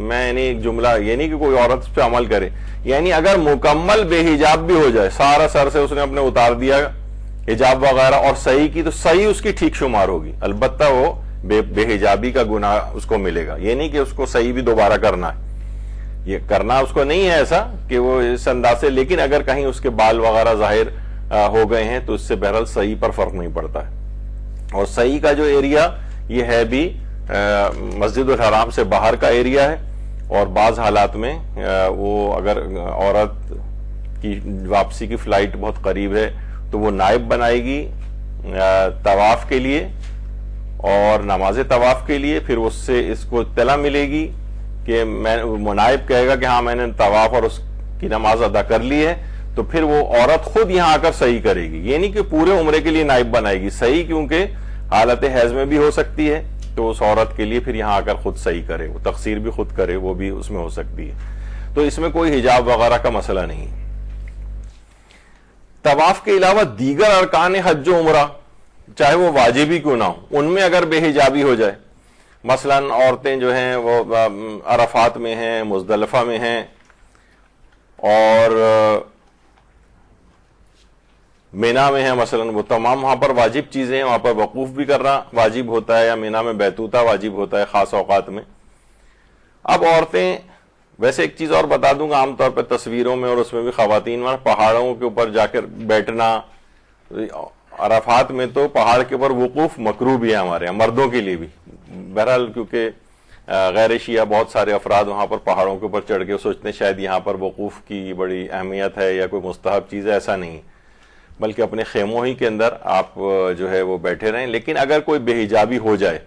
میں یعنی ایک جملہ یہ نہیں کہ کوئی عورت اس پہ عمل کرے، یعنی اگر مکمل بے حجاب بھی ہو جائے، سارا سر سے اس نے اپنے اتار دیا حجاب وغیرہ اور صحیح کی، تو صحیح اس کی ٹھیک شمار ہوگی، البتہ وہ بے حجابی کا گناہ اس کو ملے گا، یہ نہیں کہ اس کو صحیح بھی دوبارہ کرنا ہے، یہ کرنا اس کو نہیں ہے ایسا کہ وہ اس انداز سے، لیکن اگر کہیں اس کے بال وغیرہ ظاہر ہو گئے ہیں تو اس سے بہرحال صحیح پر فرق نہیں پڑتا ہے۔ اور صحیح کا جو ایریا یہ ہے بھی مسجد الحرام سے باہر کا ایریا ہے، اور بعض حالات میں وہ اگر عورت کی واپسی کی فلائٹ بہت قریب ہے تو وہ نائب بنائے گی طواف کے لیے اور نماز طواف کے لیے، پھر اس سے اس کو اطلاع ملے گی کہ نائب کہے گا کہ ہاں میں نے طواف اور اس کی نماز ادا کر لی ہے، تو پھر وہ عورت خود یہاں آ کر صحیح کرے گی. یہ نہیں کہ پورے عمرے کے لیے نائب بنائے گی, صحیح کیونکہ حالت حیض میں بھی ہو سکتی ہے, تو اس عورت کے لیے پھر یہاں آ کر خود صحیح کرے, وہ تقصیر بھی خود کرے, وہ بھی اس میں ہو سکتی ہے. تو اس میں کوئی حجاب وغیرہ کا مسئلہ نہیں. طواف کے علاوہ دیگر ارکان حج و عمرہ چاہے وہ واجب ہی کیوں نہ ہو, ان میں اگر بے حجابی ہو جائے, مثلا عورتیں جو ہیں وہ عرفات میں ہیں, مزدلفہ میں ہیں, اور مینا میں ہے مثلا, وہ تمام وہاں پر واجب چیزیں ہیں, وہاں پر وقوف بھی کرنا واجب ہوتا ہے, یا مینا میں بیتوتا واجب ہوتا ہے خاص اوقات میں. اب عورتیں, ویسے ایک چیز اور بتا دوں گا, عام طور پہ تصویروں میں اور اس میں بھی خواتین پہاڑوں کے اوپر جا کر بیٹھنا, عرفات میں تو پہاڑ کے اوپر وقوف مکروہ بھی ہے ہمارے یہاں مردوں کے لیے بھی. بہرحال کیونکہ غیر شیعہ بہت سارے افراد وہاں پر پہاڑوں کے اوپر چڑھ کے سوچتے ہیں شاید یہاں پر وقوف کی بڑی اہمیت ہے یا کوئی مستحب چیز ہے, ایسا نہیں, بلکہ اپنے خیموں ہی کے اندر آپ جو ہے وہ بیٹھے رہیں. لیکن اگر کوئی بے حجابی ہو جائے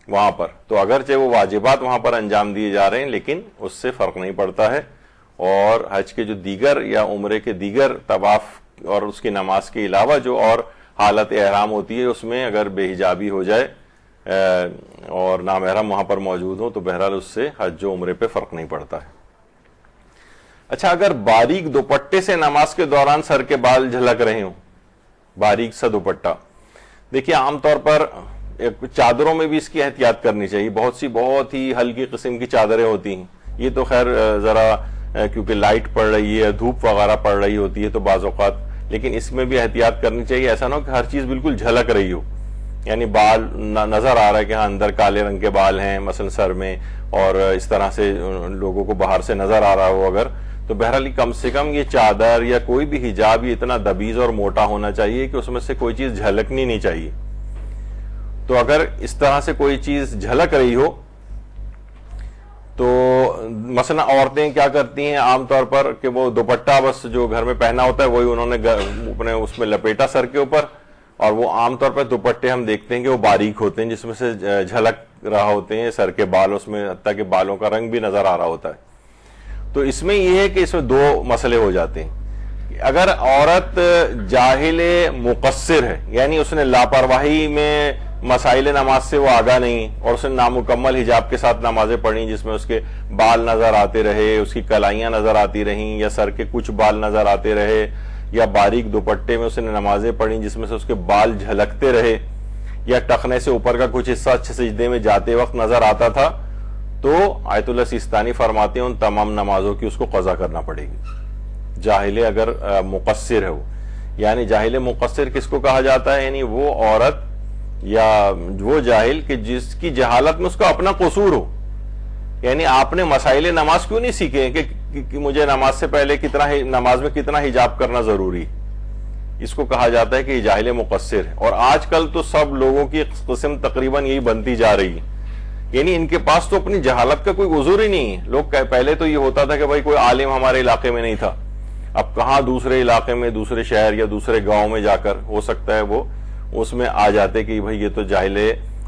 وہاں پر, تو اگرچہ وہ واجبات وہاں پر انجام دیے جا رہے ہیں, لیکن اس سے فرق نہیں پڑتا ہے. اور حج کے جو دیگر یا عمرے کے دیگر طواف اور اس کی نماز کے علاوہ جو اور حالت احرام ہوتی ہے, اس میں اگر بے حجابی ہو جائے اور نامحرم وہاں پر موجود ہوں, تو بہرحال اس سے حج و عمرے پہ فرق نہیں پڑتا ہے. اچھا, اگر باریک دوپٹے سے نماز کے دوران سر کے بال جھلک رہے ہوں, باریک سا دوپٹہ, دیکھیے عام طور پر چادروں میں بھی اس کی احتیاط کرنی چاہیے. بہت ہی ہلکی قسم کی چادریں ہوتی ہیں, یہ تو خیر ذرا کیونکہ لائٹ پڑ رہی ہے, دھوپ وغیرہ پڑ رہی ہوتی ہے تو بعض اوقات, لیکن اس میں بھی احتیاط کرنی چاہیے. ایسا نہ ہو کہ ہر چیز بالکل جھلک رہی ہو, یعنی بال نظر آ رہا ہے کہ ہاں اندر کالے رنگ کے بال ہیں مثلا سر میں, اور اس طرح سے لوگوں کو باہر سے نظر آ رہا ہو اگر, تو بہرحال کم سے کم یہ چادر یا کوئی بھی حجاب یہ اتنا دبیز اور موٹا ہونا چاہیے کہ اس میں سے کوئی چیز جھلکنی نہیں چاہیے. تو اگر اس طرح سے کوئی چیز جھلک رہی ہو, تو مثلا عورتیں کیا کرتی ہیں عام طور پر کہ وہ دوپٹہ بس جو گھر میں پہنا ہوتا ہے وہی انہوں نے اپنے اس میں لپیٹا سر کے اوپر, اور وہ عام طور پر دوپٹے ہم دیکھتے ہیں کہ وہ باریک ہوتے ہیں, جس میں سے جھلک رہا ہوتے ہیں سر کے بال, اس میں حتیٰ کہ بالوں کا رنگ بھی نظر آ رہا ہوتا ہے. تو اس میں یہ ہے کہ اس میں دو مسئلے ہو جاتے ہیں. اگر عورت جاہل مقصر ہے, یعنی اس نے لاپرواہی میں مسائل نماز سے وہ آگاہ نہیں, اور اس نے نامکمل حجاب کے ساتھ نمازیں پڑھی جس میں اس کے بال نظر آتے رہے, اس کی کلائیاں نظر آتی رہیں, یا سر کے کچھ بال نظر آتے رہے, یا باریک دوپٹے میں اس نے نمازیں پڑھی جس میں سے اس کے بال جھلکتے رہے, یا ٹخنے سے اوپر کا کچھ حصہ سجدے میں جاتے وقت نظر آتا تھا, تو آیت اللہ سیستانی فرماتے ہیں ان تمام نمازوں کی اس کو قضا کرنا پڑے گی. جاہل اگر مقصر ہے وہ, یعنی جاہل مقصر کس کو کہا جاتا ہے, یعنی وہ عورت یا وہ جاہل کہ جس کی جہالت میں اس کا اپنا قصور ہو. یعنی آپ نے مسائل نماز کیوں نہیں سیکھے کہ مجھے نماز سے پہلے نماز میں کتنا حجاب کرنا ضروری, اس کو کہا جاتا ہے کہ یہ جاہل مقصر ہے. اور آج کل تو سب لوگوں کی قسم تقریباً یہی بنتی جا رہی ہے, یعنی ان کے پاس تو اپنی جہالت کا کوئی عذر ہی نہیں ہے. لوگ پہلے تو یہ ہوتا تھا کہ بھائی کوئی عالم ہمارے علاقے میں نہیں تھا, اب کہاں دوسرے علاقے میں, دوسرے شہر یا دوسرے گاؤں میں جا کر ہو سکتا ہے وہ اس میں آ جاتے کہ بھائی یہ تو جاہل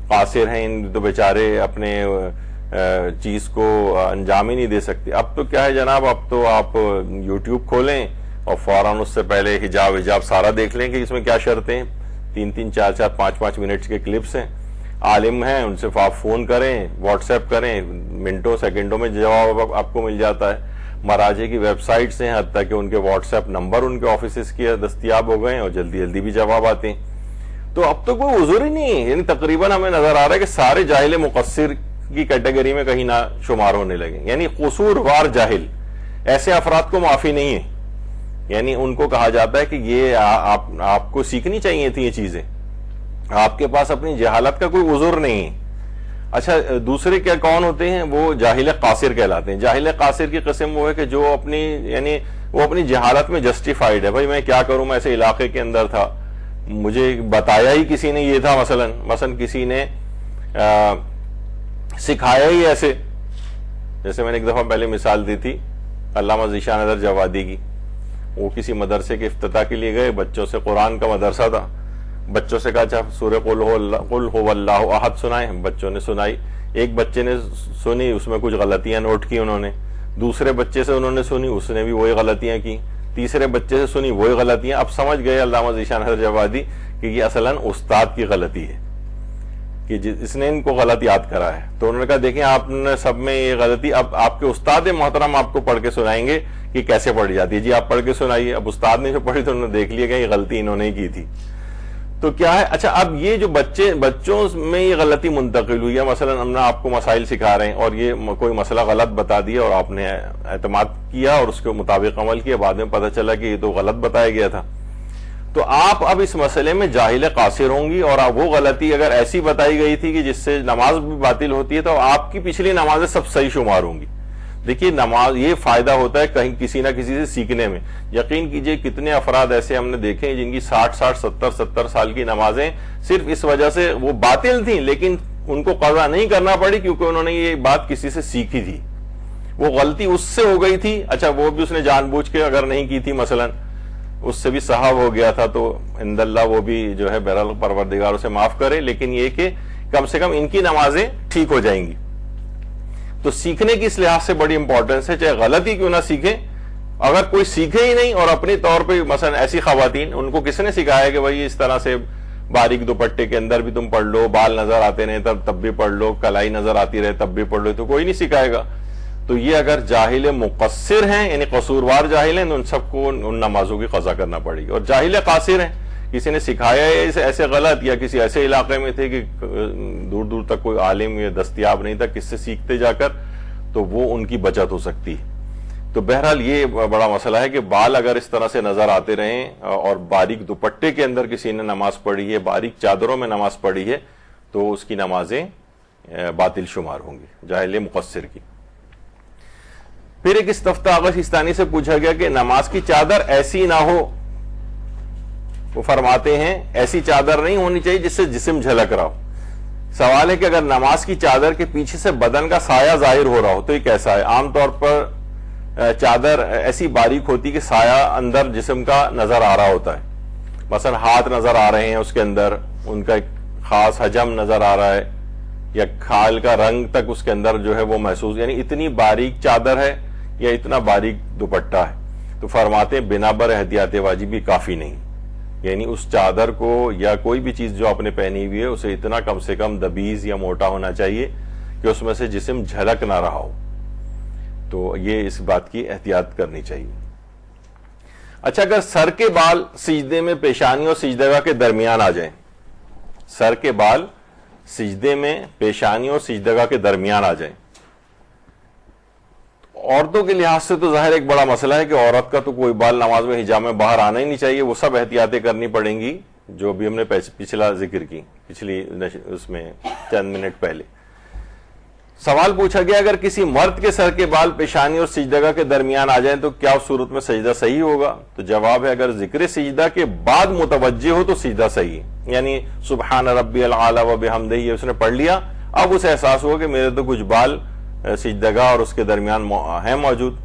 قاصر ہیں, ان تو بیچارے اپنے چیز کو انجام ہی نہیں دے سکتے. اب تو کیا ہے جناب, اب تو آپ یوٹیوب کھولیں اور فوراً اس سے پہلے حجاب سارا دیکھ لیں کہ اس میں کیا شرطیں, 3 4 5 منٹ کے کلپس ہیں, عالم ہیں, ان سے آپ فون کریں, واٹس ایپ کریں, منٹوں سیکنڈوں میں جواب آپ کو مل جاتا ہے. مراجع کی ویب سائٹس ہیں, حتیٰ کہ ان کے واٹس ایپ نمبر ان کے آفیسز کے دستیاب ہو گئے ہیں, اور جلدی بھی جواب آتے ہیں. تو اب تو کوئی عذر ہی نہیں ہے, یعنی تقریباً ہمیں نظر آ رہا ہے کہ سارے جاہل مقصر کی کیٹیگری میں کہیں نہ شمار ہونے لگے, یعنی قصوروار جاہل, ایسے افراد کو معافی نہیں ہے. یعنی ان کو کہا جاتا ہے کہ یہ آپ کو سیکھنی چاہیے تھی یہ چیزیں, آپ کے پاس اپنی جہالت کا کوئی عذر نہیں ہے. اچھا, دوسرے کیا کون ہوتے ہیں, وہ جاہل قاصر کہلاتے ہیں. جاہل قاصر کی قسم وہ ہے کہ جو وہ اپنی جہالت میں جسٹیفائیڈ ہے, بھائی میں کیا کروں, میں ایسے علاقے کے اندر تھا, مجھے بتایا ہی کسی نے یہ تھا, مثلا کسی نے سکھایا ہی ایسے. جیسے میں نے ایک دفعہ پہلے مثال دی تھی علامہ ذیشان اظہر جوادی کی, وہ کسی مدرسے کے افتتاح کے لیے گئے, بچوں سے, قرآن کا مدرسہ تھا, بچوں سے کہا اچھا سورہ قل هو اللہ احد سنائیں, بچوں نے سنائی. ایک بچے نے سنی, اس میں کچھ غلطیاں نوٹ کی انہوں نے, دوسرے بچے سے انہوں نے سنی, اس نے بھی وہی غلطیاں کی, تیسرے بچے سے سنی وہی غلطیاں. اب سمجھ گئے علامہ ذیشان حضرت جوادی کہ یہ اصلاً استاد کی غلطی ہے کہ اس نے ان کو غلط یاد کرا ہے. تو انہوں نے کہا دیکھیں آپ نے سب میں یہ غلطی, اب آپ کے استاد محترم آپ کو پڑھ کے سنائیں گے کہ کیسے پڑھی جاتی ہے. جی آپ پڑھ کے سنائیے. اب استاد نے جو پڑھی تو انہوں نے دیکھ لیا کہ یہ غلطی انہوں نے کی تھی. تو کیا ہے, اچھا اب یہ جو بچوں میں یہ غلطی منتقل ہوئی ہے, مثلا ہم نے آپ کو مسائل سکھا رہے ہیں اور یہ کوئی مسئلہ غلط بتا دیا اور آپ نے اعتماد کیا اور اس کے مطابق عمل کیا, بعد میں پتہ چلا کہ یہ تو غلط بتایا گیا تھا. تو آپ اب اس مسئلے میں جاہل قاصر ہوں گی, اور وہ غلطی اگر ایسی بتائی گئی تھی کہ جس سے نماز بھی باطل ہوتی ہے تو آپ کی پچھلی نمازیں سب صحیح شمار ہوں گی. دیکھیے نماز, یہ فائدہ ہوتا ہے کہیں کسی نہ کسی سے سیکھنے میں. یقین کیجئے کتنے افراد ایسے ہم نے دیکھے جن کی 60 سال کی نمازیں صرف اس وجہ سے وہ باطل تھیں, لیکن ان کو قضا نہیں کرنا پڑی کیونکہ انہوں نے یہ بات کسی سے سیکھی تھی. وہ غلطی اس سے ہو گئی تھی, اچھا وہ بھی اس نے جان بوجھ کے اگر نہیں کی تھی, مثلا اس سے بھی صحاب ہو گیا تھا, تو عند اللہ وہ بھی جو ہے بہرحال پروردگار اسے معاف کرے, لیکن یہ کہ کم سے کم ان کی نمازیں ٹھیک ہو جائیں گی. تو سیکھنے کی اس لحاظ سے بڑی امپورٹنس ہے, چاہے غلطی کیوں نہ سیکھیں. اگر کوئی سیکھے ہی نہیں اور اپنی طور پہ مثلا ایسی خواتین, ان کو کس نے سکھایا کہ بھائی اس طرح سے باریک دوپٹے کے اندر بھی تم پڑھ لو, بال نظر آتے رہے تب بھی پڑھ لو, کلائی نظر آتی رہے تب بھی پڑھ لو, تو کوئی نہیں سکھائے گا. تو یہ اگر جاہل مقصر ہیں یعنی قصوروار جاہل ہیں تو ان سب کو ان نمازوں کی قضا کرنا پڑے گی. اور جاہل قاصر ہیں, کسی نے سکھایا ہے ایسے غلط, یا کسی ایسے علاقے میں تھے کہ دور دور تک کوئی عالم یا دستیاب نہیں تھا کس سے سیکھتے جا کر, تو وہ ان کی بچت ہو سکتی ہے. تو بہرحال یہ بڑا مسئلہ ہے کہ بال اگر اس طرح سے نظر آتے رہیں اور باریک دوپٹے کے اندر کسی نے نماز پڑھی ہے, باریک چادروں میں نماز پڑھی ہے, تو اس کی نمازیں باطل شمار ہوں گی جاہل مقصر کی. پھر ایک استفتاء آغا سیستانی سے پوچھا گیا کہ نماز کی چادر ایسی نہ ہو. وہ فرماتے ہیں ایسی چادر نہیں ہونی چاہیے جس سے جسم جھلک رہا ہو. سوال ہے کہ اگر نماز کی چادر کے پیچھے سے بدن کا سایہ ظاہر ہو رہا ہو تو یہ کیسا ہے؟ عام طور پر چادر ایسی باریک ہوتی کہ سایہ اندر جسم کا نظر آ رہا ہوتا ہے. مثلا ہاتھ نظر آ رہے ہیں اس کے اندر, ان کا ایک خاص حجم نظر آ رہا ہے, یا کھال کا رنگ تک اس کے اندر جو ہے وہ محسوس, یعنی اتنی باریک چادر ہے یا اتنا باریک دوپٹہ ہے. تو فرماتے ہیں بنا بر احتیاط واجبی کافی نہیں, یعنی اس چادر کو یا کوئی بھی چیز جو آپ نے پہنی ہوئی ہے اسے اتنا کم سے کم دبیز یا موٹا ہونا چاہیے کہ اس میں سے جسم جھلک نہ رہا ہو. تو یہ اس بات کی احتیاط کرنی چاہیے. اچھا اگر سر کے بال سجدے میں پیشانی اور سجدگاہ کے درمیان آ جائیں, سر کے بال سجدے میں پیشانی اور سجدگاہ کے درمیان آ جائیں, عورتوں کے لحاظ سے تو ظاہر ایک بڑا مسئلہ ہے کہ عورت کا تو کوئی بال نماز میں حجاب میں باہر آنا ہی نہیں چاہیے, وہ سب احتیاطیں کرنی پڑیں گی جو بھی ہم نے پچھلا ذکر کی پچھلی اس میں چند منٹ پہلے. سوال پوچھا گیا اگر کسی مرد کے سر کے بال پیشانی اور سجدگاہ کے درمیان آ جائیں تو کیا اس صورت میں سجدہ صحیح ہوگا؟ تو جواب ہے اگر ذکر سجدہ کے بعد متوجہ ہو تو سجدہ صحیح ہے, یعنی سبحان ربی العالی و بحمدہ یہ اس نے پڑھ لیا, اب اسے احساس ہوا کہ میرے تو کچھ بال سجدگاہ اور اس کے درمیان ہیں موجود.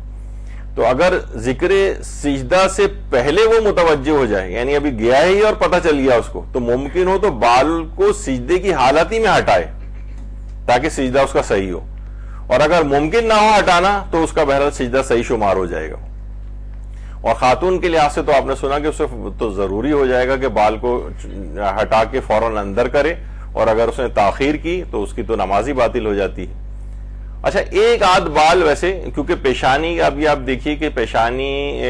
تو اگر ذکر سجدہ سے پہلے وہ متوجہ ہو جائے, یعنی ابھی گیا ہی اور پتہ چل گیا اس کو, تو ممکن ہو تو بال کو سجدے کی حالت ہی میں ہٹائے تاکہ سجدہ اس کا صحیح ہو, اور اگر ممکن نہ ہو ہٹانا تو اس کا بہرحال سجدہ صحیح شمار ہو جائے گا. اور خاتون کے لحاظ سے تو آپ نے سنا کہ اسے تو ضروری ہو جائے گا کہ بال کو ہٹا کے فوراً اندر کرے, اور اگر اس نے تاخیر کی تو اس کی تو نماز ہی باطل ہو جاتی ہے. اچھا ایک آدھ بال ویسے, کیونکہ پیشانی ابھی آپ دیکھیے کہ پیشانی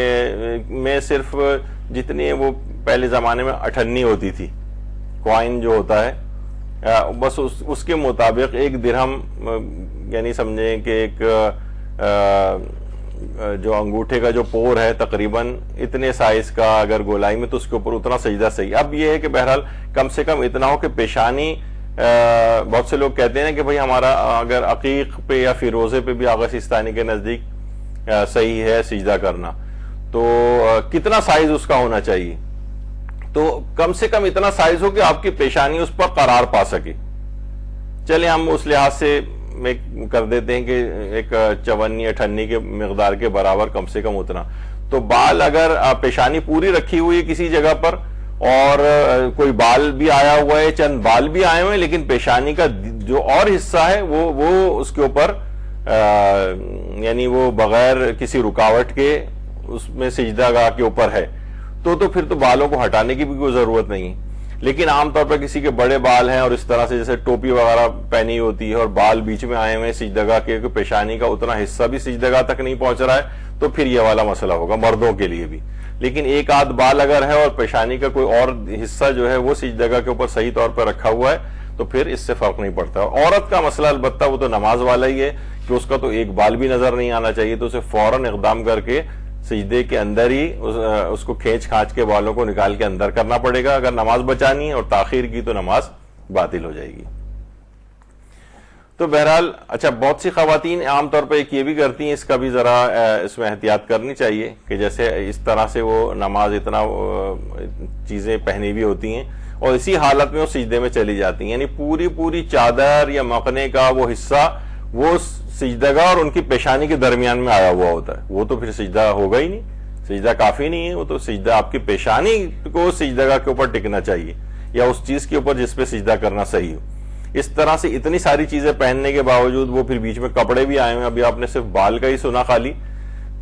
میں صرف جتنی وہ پہلے زمانے میں 98 ہوتی تھی, کوائن جو ہوتا ہے بس اس کے مطابق 1 درہم, یعنی سمجھیں کہ ایک جو انگوٹھے کا جو پور ہے تقریباً اتنے سائز کا اگر گولائی میں, تو اس کے اوپر اتنا سجدہ صحیح. اب یہ ہے کہ بہرحال کم سے کم اتنا ہو کہ پیشانی, بہت سے لوگ کہتے ہیں کہ بھئی ہمارا اگر عقیق پہ یا پھر روزے پہ بھی آغا سیستانی کے نزدیک صحیح ہے سجدہ کرنا, تو کتنا سائز اس کا ہونا چاہیے؟ تو کم سے کم اتنا سائز ہو کہ آپ کی پیشانی اس پر قرار پا سکے. چلے ہم اس لحاظ سے کر دیتے ہیں کہ ایک 54-58 کے مقدار کے برابر کم سے کم اتنا. تو بال اگر پیشانی پوری رکھی ہوئی ہے کسی جگہ پر اور کوئی بال بھی آیا ہوا ہے, چند بال بھی آئے ہوئے ہیں, لیکن پیشانی کا جو اور حصہ ہے وہ اس کے اوپر یعنی وہ بغیر کسی رکاوٹ کے اس میں سجدہ گاہ کے اوپر ہے تو پھر تو بالوں کو ہٹانے کی بھی کوئی ضرورت نہیں ہے. لیکن عام طور پر کسی کے بڑے بال ہیں اور اس طرح سے جیسے ٹوپی وغیرہ پہنی ہوتی ہے اور بال بیچ میں آئے ہوئے ہیں سجدہ گاہ کے, پیشانی کا اتنا حصہ بھی سجدہ گاہ تک نہیں پہنچ رہا ہے, تو پھر یہ والا مسئلہ ہوگا مردوں کے لیے بھی. لیکن ایک آدھ بال اگر ہے اور پیشانی کا کوئی اور حصہ جو ہے وہ سجدہ گاہ کے اوپر صحیح طور پر رکھا ہوا ہے تو پھر اس سے فرق نہیں پڑتا. عورت کا مسئلہ البتہ وہ تو نماز والا ہی ہے کہ اس کا تو ایک بال بھی نظر نہیں آنا چاہیے, تو اسے فوراً اقدام کر کے سجدے کے اندر ہی اس کو کھینچ کھانچ کے بالوں کو نکال کے اندر کرنا پڑے گا اگر نماز بچانی ہے, اور تاخیر کی تو نماز باطل ہو جائے گی. تو بہرحال اچھا, بہت سی خواتین عام طور پہ ایک یہ بھی کرتی ہیں, اس کا بھی ذرا اس میں احتیاط کرنی چاہیے کہ جیسے اس طرح سے وہ نماز اتنا چیزیں پہنی ہوئی ہوتی ہیں اور اسی حالت میں وہ سجدے میں چلی جاتی ہیں, یعنی پوری چادر یا مخنے کا وہ حصہ وہ سجدہ گاہ اور ان کی پیشانی کے درمیان میں آیا ہوا ہوتا ہے, وہ تو پھر سجدہ ہوگا ہی نہیں, سجدہ کافی نہیں ہے, وہ تو سجدہ آپ کی پیشانی کو سجدہ گاہ کے اوپر ٹکنا چاہیے یا اس چیز کے اوپر جس پہ سجدہ کرنا صحیح ہو. اس طرح سے اتنی ساری چیزیں پہننے کے باوجود وہ پھر بیچ میں کپڑے بھی آئے ہوئے ہیں, ابھی آپ نے صرف بال کا ہی سنا خالی,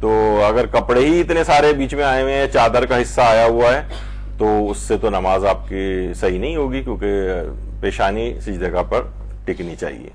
تو اگر کپڑے ہی اتنے سارے بیچ میں آئے ہوئے ہیں, چادر کا حصہ آیا ہوا ہے, تو اس سے تو نماز آپ کی صحیح نہیں ہوگی, کیونکہ پیشانی سجدہ گاہ پر ٹکنی چاہیے.